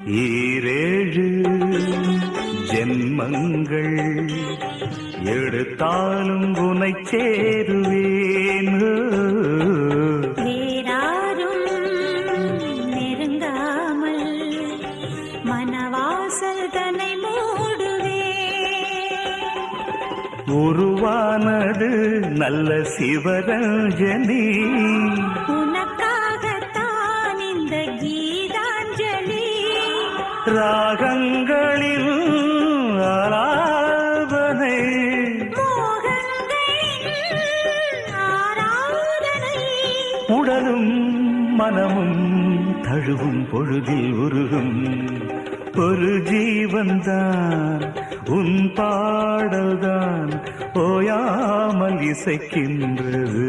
ஈரேழு ஜென்மங்கள் எடுத்தாலும் உனை சேருவேன். வேறாரும் நெருங்காமல் மனவாசல் தன்னை மூடுவே. உருவானது நல்ல சிவரஞ்சனி, உனக்காகத்தான் இந்த கீதாஞ்சலி. ராகங்களில் ஆராதனை, உடலும் மனமும் தழுவும் பொழுதில் உருகும் ஒரு ஜீவன்தான் உன் பாடல்தான் ஓயாமல் இசைக்கின்றது.